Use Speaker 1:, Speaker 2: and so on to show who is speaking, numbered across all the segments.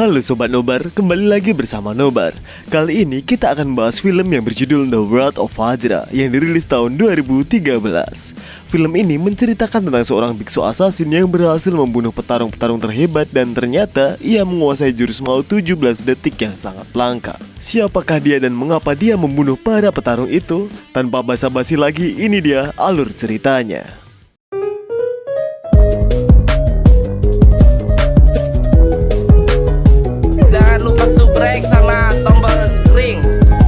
Speaker 1: Halo Sobat Nobar, kembali lagi bersama Nobar. Kali ini kita akan bahas film yang berjudul The Wrath of Fajra yang dirilis tahun 2013. Film ini menceritakan tentang seorang biksu asasin yang berhasil membunuh petarung-petarung terhebat dan ternyata ia menguasai jurus maut 17 detik yang sangat langka. Siapakah dia dan mengapa dia membunuh para petarung itu? Tanpa basa-basi lagi, ini dia alur ceritanya.
Speaker 2: Jangan lupa subscribe sama tombol ring.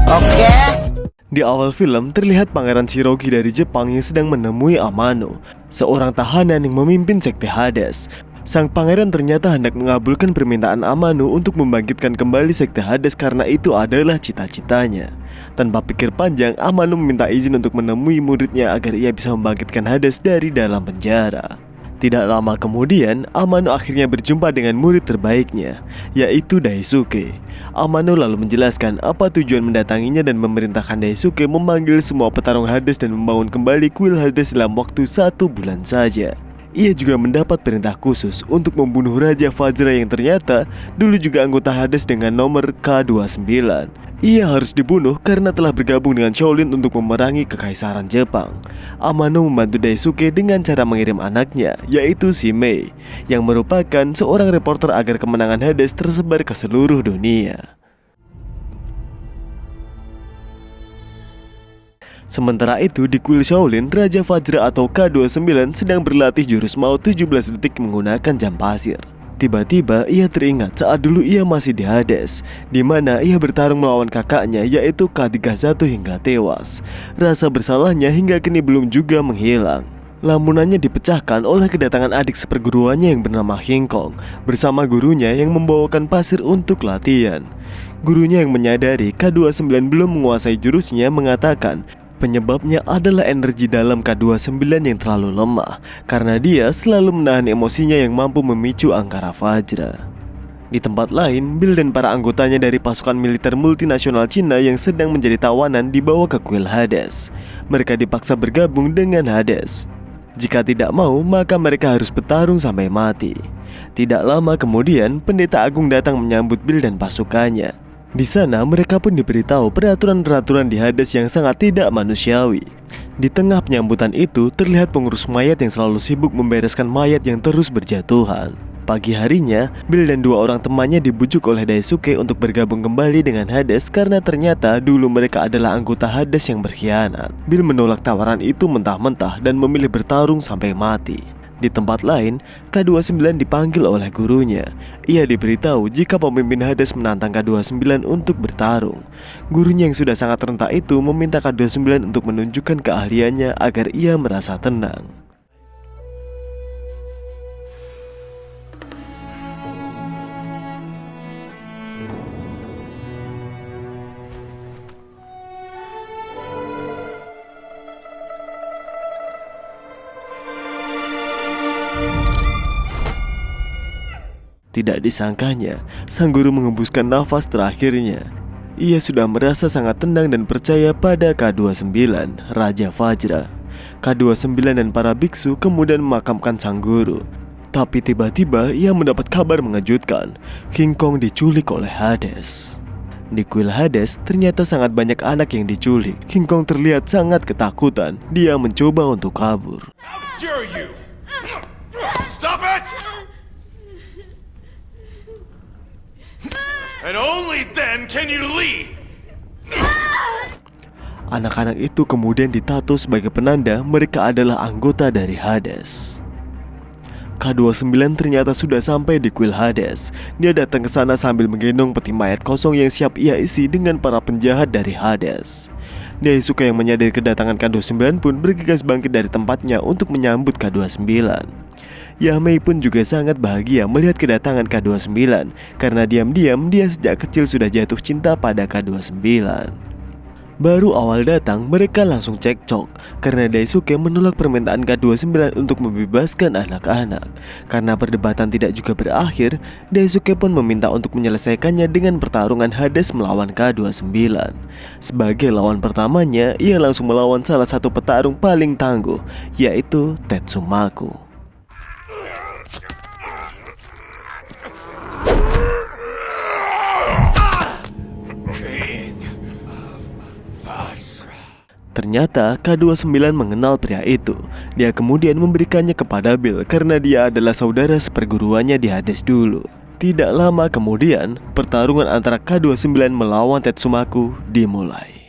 Speaker 2: Oke.
Speaker 1: Di awal film terlihat Pangeran Shirogi dari Jepang yang sedang menemui Amano, seorang tahanan yang memimpin sekte Hades. Sang pangeran ternyata hendak mengabulkan permintaan Amano untuk membangkitkan kembali sekte Hades karena itu adalah cita-citanya. Tanpa pikir panjang, Amano meminta izin untuk menemui muridnya agar ia bisa membangkitkan Hades dari dalam penjara. Tidak lama kemudian, Amano akhirnya berjumpa dengan murid terbaiknya, yaitu Daisuke. Amano lalu menjelaskan apa tujuan mendatanginya dan memerintahkan Daisuke memanggil semua petarung Hades dan membangun kembali kuil Hades dalam waktu 1 bulan saja. Ia juga mendapat perintah khusus untuk membunuh Raja Fajra yang ternyata dulu juga anggota Hades dengan nomor K29. Ia harus dibunuh karena telah bergabung dengan Shaolin untuk memerangi kekaisaran Jepang. Amano membantu Daisuke dengan cara mengirim anaknya, yaitu Shimei, yang merupakan seorang reporter agar kemenangan Hades tersebar ke seluruh dunia. Sementara itu di kuil Shaolin, Raja Fajra atau K29 sedang berlatih jurus maut 17 detik menggunakan jam pasir. Tiba-tiba ia teringat saat dulu ia masih di Hades, di mana ia bertarung melawan kakaknya yaitu K31 hingga tewas. Rasa bersalahnya hingga kini belum juga menghilang. Lamunannya dipecahkan oleh kedatangan adik seperguruannya yang bernama Hingkong bersama gurunya yang membawakan pasir untuk latihan. Gurunya yang menyadari K29 belum menguasai jurusnya mengatakan penyebabnya adalah energi dalam K29 yang terlalu lemah karena dia selalu menahan emosinya yang mampu memicu Angkara Fajra. Di tempat lain, Bill dan para anggotanya dari pasukan militer multinasional Cina yang sedang menjadi tawanan dibawa ke kuil Hades. Mereka dipaksa bergabung dengan Hades. Jika tidak mau, maka mereka harus bertarung sampai mati. Tidak lama kemudian, Pendeta Agung datang menyambut Bill dan pasukannya. Di sana mereka pun diberitahu peraturan-peraturan di Hades yang sangat tidak manusiawi. Di tengah penyambutan itu terlihat pengurus mayat yang selalu sibuk membereskan mayat yang terus berjatuhan. Pagi harinya, Bill dan 2 orang temannya dibujuk oleh Daisuke untuk bergabung kembali dengan Hades karena ternyata dulu mereka adalah anggota Hades yang berkhianat. Bill menolak tawaran itu mentah-mentah dan memilih bertarung sampai mati. Di tempat lain, K29 dipanggil oleh gurunya. Ia diberitahu jika pemimpin Hades menantang K29 untuk bertarung. Gurunya yang sudah sangat rentak itu meminta K29 untuk menunjukkan keahliannya agar ia merasa tenang. Tidak disangkanya, sang guru mengembuskan nafas terakhirnya. Ia sudah merasa sangat tenang dan percaya pada K29, Raja Fajra. K29 dan para biksu kemudian memakamkan sang guru. Tapi tiba-tiba ia mendapat kabar mengejutkan. King Kong diculik oleh Hades. Di kuil Hades ternyata sangat banyak anak yang diculik. King Kong terlihat sangat ketakutan. Dia mencoba untuk kabur.
Speaker 3: How dare you? Stop it! And only then can you leave.
Speaker 1: Anak-anak itu kemudian ditato sebagai penanda mereka adalah anggota dari Hades. K29 ternyata sudah sampai di kuil Hades. Dia datang ke sana sambil menggendong peti mayat kosong yang siap ia isi dengan para penjahat dari Hades. Daisuke yang menyadari kedatangan K29 pun bergegas bangkit dari tempatnya untuk menyambut K29. Yamei pun juga sangat bahagia melihat kedatangan K29 karena diam-diam dia sejak kecil sudah jatuh cinta pada K29. Baru awal datang mereka langsung cekcok karena Daisuke menolak permintaan K29 untuk membebaskan anak-anak. Karena perdebatan tidak juga berakhir, Daisuke pun meminta untuk menyelesaikannya dengan pertarungan Hades melawan K29. Sebagai lawan pertamanya, ia langsung melawan salah satu petarung paling tangguh, yaitu Tetsumaku. Ternyata K29 mengenal pria itu. Dia kemudian memberikannya kepada Bill karena dia adalah saudara seperguruannya di Hades dulu. Tidak lama kemudian, pertarungan antara K29 melawan Tetsumaku dimulai.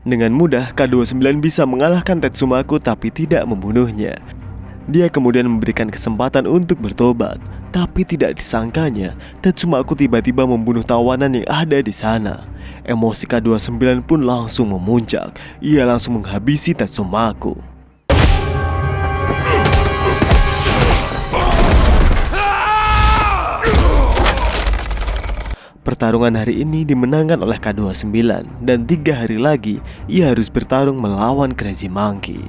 Speaker 1: Dengan mudah, K29 bisa mengalahkan Tetsumaku tapi tidak membunuhnya. Dia kemudian memberikan kesempatan untuk bertobat, tapi tidak disangkanya, Tetsumaku tiba-tiba membunuh tawanan yang ada di sana. Emosi K29 pun langsung memuncak. Ia langsung menghabisi Tetsumaku. Pertarungan hari ini dimenangkan oleh K29 dan 3 hari lagi ia harus bertarung melawan Crazy Monkey.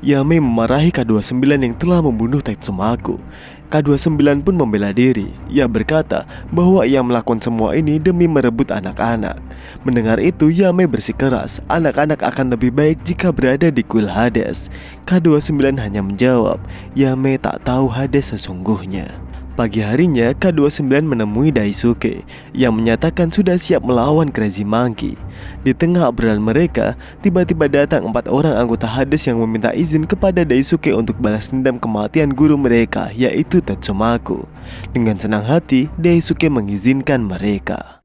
Speaker 1: Yamei memarahi K29 yang telah membunuh Tetsumaku. K29 pun membela diri. Ia berkata bahwa ia melakukan semua ini demi merebut anak-anak. Mendengar itu, Yamei bersikeras, anak-anak akan lebih baik jika berada di kuil Hades. K29 hanya menjawab, Yamei tak tahu Hades sesungguhnya. Pagi harinya, K29 menemui Daisuke yang menyatakan sudah siap melawan Crazy Monkey. Di tengah obrolan mereka, tiba-tiba datang 4 orang anggota Hades yang meminta izin kepada Daisuke untuk balas dendam kematian guru mereka, yaitu Tetsumaku. Dengan senang hati, Daisuke mengizinkan mereka.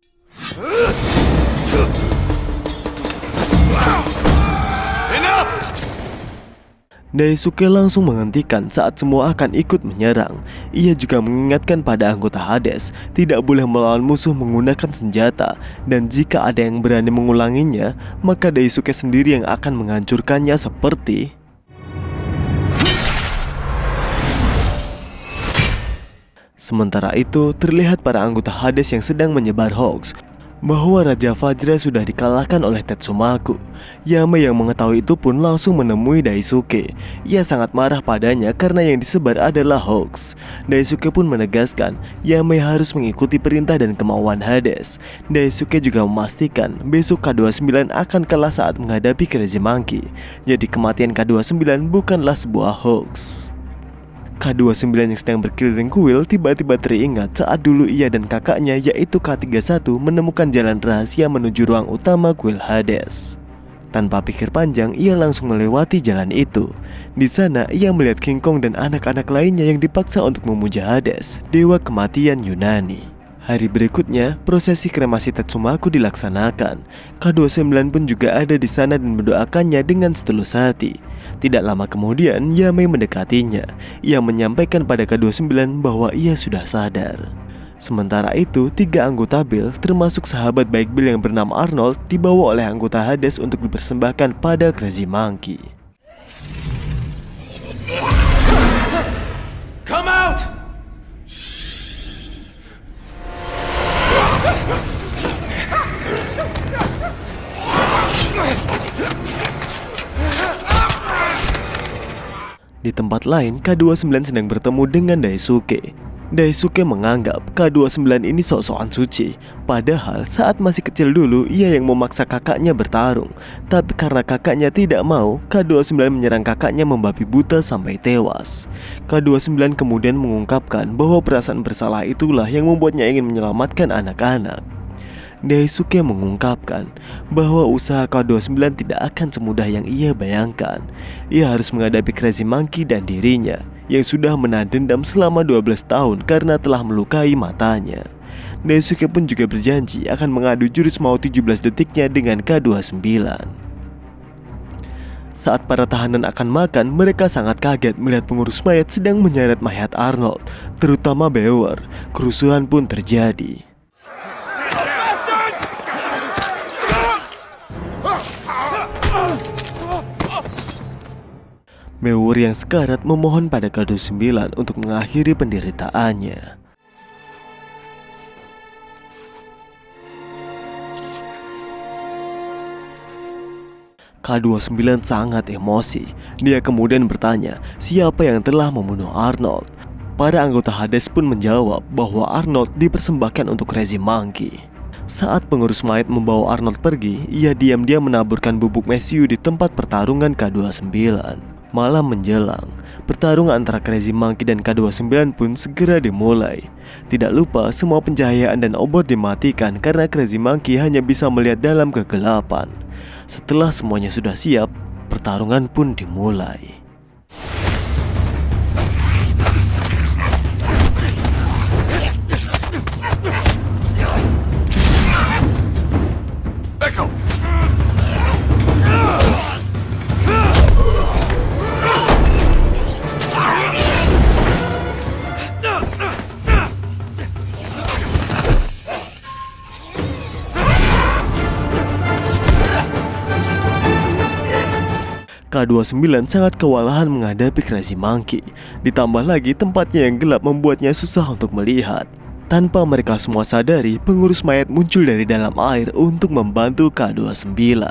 Speaker 1: Daisuke langsung menghentikan saat semua akan ikut menyerang. Ia juga mengingatkan pada anggota Hades tidak boleh melawan musuh menggunakan senjata, dan jika ada yang berani mengulanginya, maka Daisuke sendiri yang akan menghancurkannya seperti... Sementara itu, terlihat para anggota Hades yang sedang menyebar hoax bahwa Raja Vajra sudah dikalahkan oleh Tetsumaku. Yamei yang mengetahui itu pun langsung menemui Daisuke. Ia sangat marah padanya karena yang disebar adalah hoax. Daisuke pun menegaskan Yamei harus mengikuti perintah dan kemauan Hades. Daisuke juga memastikan besok K29 akan kalah saat menghadapi Crazy Monkey. Jadi kematian K29 bukanlah sebuah hoax. K29 yang sedang berkeliling kuil tiba-tiba teringat saat dulu ia dan kakaknya yaitu K31 menemukan jalan rahasia menuju ruang utama kuil Hades. Tanpa pikir panjang, ia langsung melewati jalan itu. Di sana, ia melihat King Kong dan anak-anak lainnya yang dipaksa untuk memuja Hades, dewa kematian Yunani. Hari berikutnya, prosesi kremasi Tetsumaku dilaksanakan. K29 pun juga ada di sana dan mendoakannya dengan setulus hati. Tidak lama kemudian, Yamei mendekatinya. Ia menyampaikan pada K29 bahwa ia sudah sadar. Sementara itu, 3 anggota Bill, termasuk sahabat baik Bill yang bernama Arnold, dibawa oleh anggota Hades untuk dipersembahkan pada Crazy Monkey.
Speaker 3: Come out!
Speaker 1: Di tempat lain, K29 sedang bertemu dengan Daisuke. Daisuke menganggap K29 ini sok-sokan suci. Padahal saat masih kecil dulu ia yang memaksa kakaknya bertarung. Tapi karena kakaknya tidak mau, K29 menyerang kakaknya membabi buta sampai tewas. K29 kemudian mengungkapkan bahwa perasaan bersalah itulah yang membuatnya ingin menyelamatkan anak-anak. Daisuke mengungkapkan bahwa usaha K29 tidak akan semudah yang ia bayangkan. Ia harus menghadapi Crazy Monkey dan dirinya yang sudah menahan dendam selama 12 tahun karena telah melukai matanya. Daisuke pun juga berjanji akan mengadu jurus maut 17 detiknya dengan K29. Saat para tahanan akan makan, mereka sangat kaget melihat pengurus mayat sedang menyeret mayat Arnold, terutama Beowulf. Kerusuhan pun terjadi. Beowulf yang sekarat memohon pada K29 untuk mengakhiri penderitaannya. K29 sangat emosi. Dia kemudian bertanya siapa yang telah membunuh Arnold. Para anggota Hades pun menjawab bahwa Arnold dipersembahkan untuk rezim Monkey. Saat pengurus mayat membawa Arnold pergi, ia diam-diam menaburkan bubuk mesiu di tempat pertarungan K29. Malam menjelang, pertarungan antara Crazy Monkey dan K29 pun segera dimulai. Tidak lupa semua pencahayaan dan obor dimatikan karena Crazy Monkey hanya bisa melihat dalam kegelapan. Setelah semuanya sudah siap, pertarungan pun dimulai.
Speaker 3: Echo!
Speaker 1: K29 sangat kewalahan menghadapi Crazy Monkey. Ditambah lagi tempatnya yang gelap membuatnya susah untuk melihat. Tanpa mereka semua sadari, pengurus mayat muncul dari dalam air untuk membantu K29.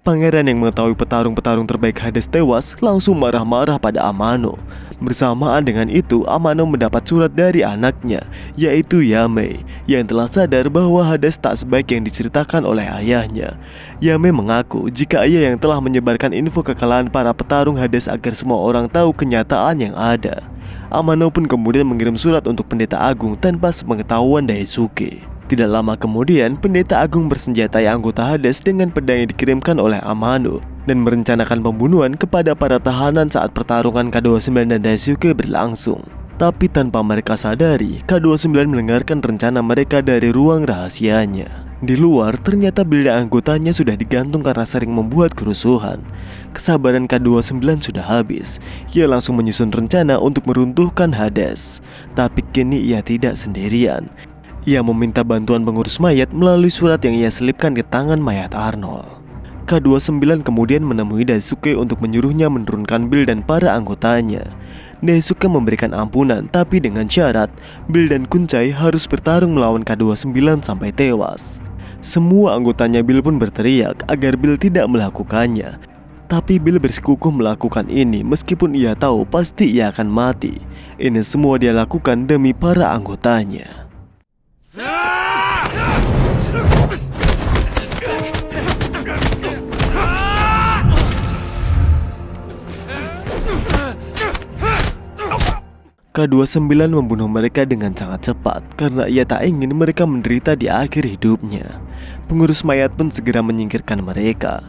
Speaker 1: Pangeran yang mengetahui petarung-petarung terbaik Hades tewas langsung marah-marah pada Amano. Bersamaan dengan itu, Amano mendapat surat dari anaknya, yaitu Yamei, yang telah sadar bahwa Hades tak sebaik yang diceritakan oleh ayahnya. Yamei mengaku jika ia yang telah menyebarkan info kekalahan para petarung Hades agar semua orang tahu kenyataan yang ada. Amano pun kemudian mengirim surat untuk Pendeta Agung tanpa sepengetahuan Daisuke. Tidak lama kemudian, Pendeta Agung bersenjatai anggota Hades dengan pedang yang dikirimkan oleh Amano dan merencanakan pembunuhan kepada para tahanan saat pertarungan K29 dan Daisuke berlangsung. Tapi tanpa mereka sadari, K29 mendengarkan rencana mereka dari ruang rahasianya. Di luar, ternyata Bill dan anggotanya sudah digantung karena sering membuat kerusuhan. Kesabaran K29 sudah habis. Ia langsung menyusun rencana untuk meruntuhkan Hades. Tapi kini ia tidak sendirian. Ia meminta bantuan pengurus mayat melalui surat yang ia selipkan di tangan mayat Arnold. K29 kemudian menemui Daisuke untuk menyuruhnya menurunkan Bill dan para anggotanya. Daisuke memberikan ampunan, tapi dengan syarat Bill dan Kuncai harus bertarung melawan K29 sampai tewas. Semua anggotanya Bill pun berteriak agar Bill tidak melakukannya. Tapi Bill bersikukuh melakukan ini meskipun ia tahu pasti ia akan mati. Ini semua dia lakukan demi para anggotanya. K29 membunuh mereka dengan sangat cepat karena ia tak ingin mereka menderita di akhir hidupnya. Pengurus mayat pun segera menyingkirkan mereka.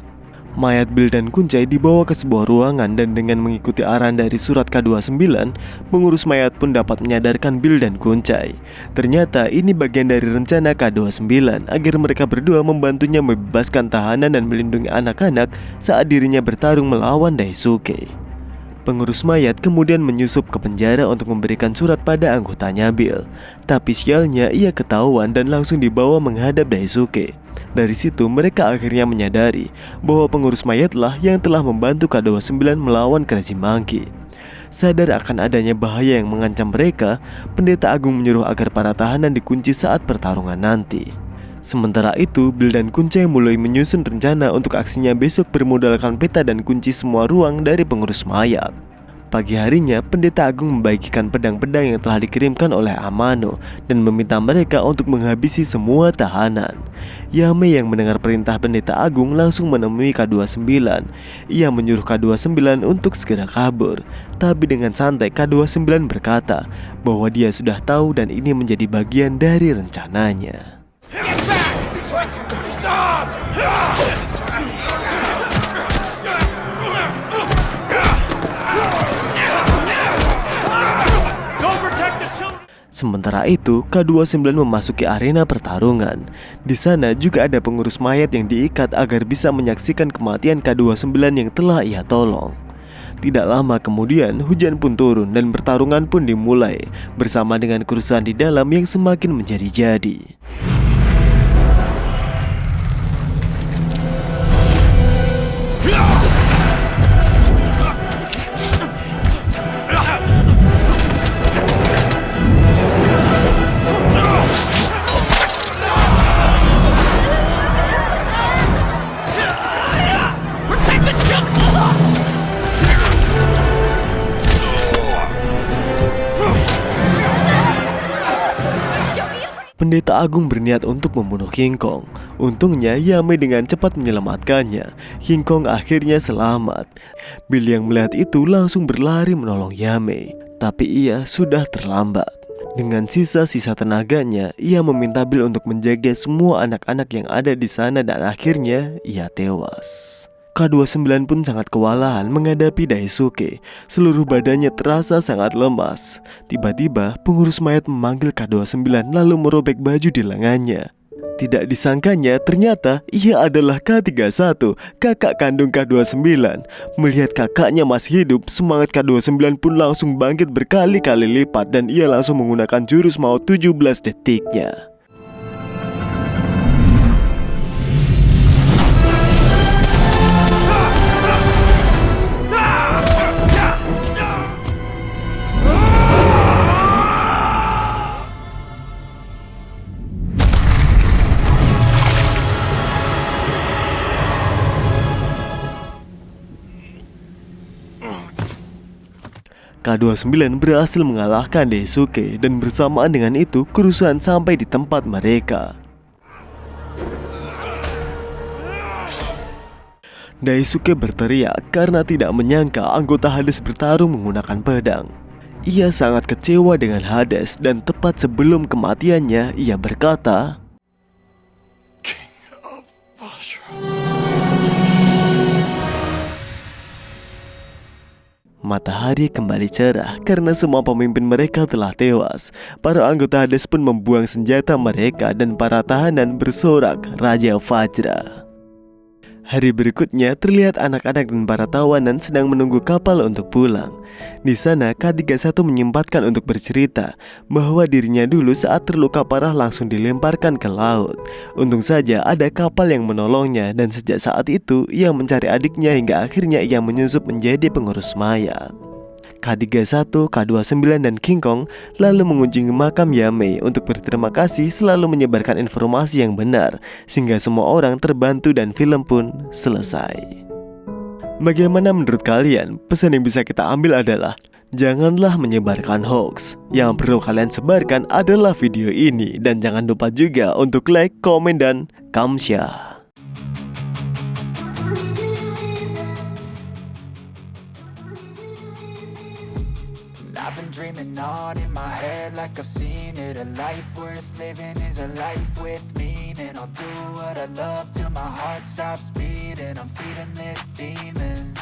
Speaker 1: Mayat Bill dan Kuncai dibawa ke sebuah ruangan dan dengan mengikuti arahan dari surat K29, pengurus mayat pun dapat menyadarkan Bill dan Kuncai. Ternyata ini bagian dari rencana K29 agar mereka berdua membantunya membebaskan tahanan dan melindungi anak-anak saat dirinya bertarung melawan Daisuke. Pengurus mayat kemudian menyusup ke penjara untuk memberikan surat pada anggotanya Bill. Tapi sialnya ia ketahuan dan langsung dibawa menghadap Daisuke. Dari situ mereka akhirnya menyadari bahwa pengurus mayatlah yang telah membantu K29 melawan Crazy Monkey. Sadar akan adanya bahaya yang mengancam mereka, Pendeta Agung menyuruh agar para tahanan dikunci saat pertarungan nanti. Sementara itu, Bill dan Kuncai mulai menyusun rencana untuk aksinya besok bermodalkan peta dan kunci semua ruang dari pengurus mayat. Pagi harinya, Pendeta Agung membagikan pedang-pedang yang telah dikirimkan oleh Amano dan meminta mereka untuk menghabisi semua tahanan. Yamei yang mendengar perintah Pendeta Agung langsung menemui K29. Ia menyuruh K29 untuk segera kabur. Tapi dengan santai K29 berkata bahwa dia sudah tahu dan ini menjadi bagian dari rencananya. Sementara itu, K29 memasuki arena pertarungan. Di sana juga ada pengurus mayat yang diikat agar bisa menyaksikan kematian K29 yang telah ia tolong. Tidak lama kemudian, hujan pun turun dan pertarungan pun dimulai, bersama dengan kerusuhan di dalam yang semakin menjadi-jadi. Pendeta Agung berniat untuk membunuh King Kong. Untungnya Yamei dengan cepat menyelamatkannya. King Kong akhirnya selamat. Billy yang melihat itu langsung berlari menolong Yamei, tapi ia sudah terlambat. Dengan sisa-sisa tenaganya, ia meminta Bill untuk menjaga semua anak-anak yang ada di sana dan akhirnya ia tewas. K29 pun sangat kewalahan menghadapi Daisuke. Seluruh badannya terasa sangat lemas. Tiba-tiba pengurus mayat memanggil K29 lalu merobek baju di lengannya. Tidak disangkanya ternyata ia adalah K31, kakak kandung K29. Melihat kakaknya masih hidup, semangat K29 pun langsung bangkit berkali-kali lipat dan ia langsung menggunakan jurus maut 17 detiknya. K29 berhasil mengalahkan Daisuke dan bersamaan dengan itu kerusuhan sampai di tempat mereka. Daisuke berteriak karena tidak menyangka anggota Hades bertarung menggunakan pedang. Ia sangat kecewa dengan Hades dan tepat sebelum kematiannya ia berkata,
Speaker 3: King of Vajra.
Speaker 1: Matahari kembali cerah karena semua pemimpin mereka telah tewas. Para anggota Hades pun membuang senjata mereka dan para tahanan bersorak Raja Vajra. Hari berikutnya terlihat anak-anak dan para tawanan sedang menunggu kapal untuk pulang. Di sana K31 menyempatkan untuk bercerita bahwa dirinya dulu saat terluka parah langsung dilemparkan ke laut. Untung saja ada kapal yang menolongnya dan sejak saat itu ia mencari adiknya hingga akhirnya ia menyusup menjadi pengurus mayat. K31, K29 dan King Kong lalu mengunjungi makam Yamei untuk berterima kasih selalu menyebarkan informasi yang benar sehingga semua orang terbantu dan film pun selesai. Bagaimana menurut kalian? Pesan yang bisa kita ambil adalah janganlah menyebarkan hoax. Yang perlu kalian sebarkan adalah video ini dan jangan lupa juga untuk like, komen, dan kamsya.
Speaker 4: I've been dreaming on in my head like I've seen it. A life worth living is a life with meaning. I'll do what I love till my heart stops beating. I'm feeding this demon.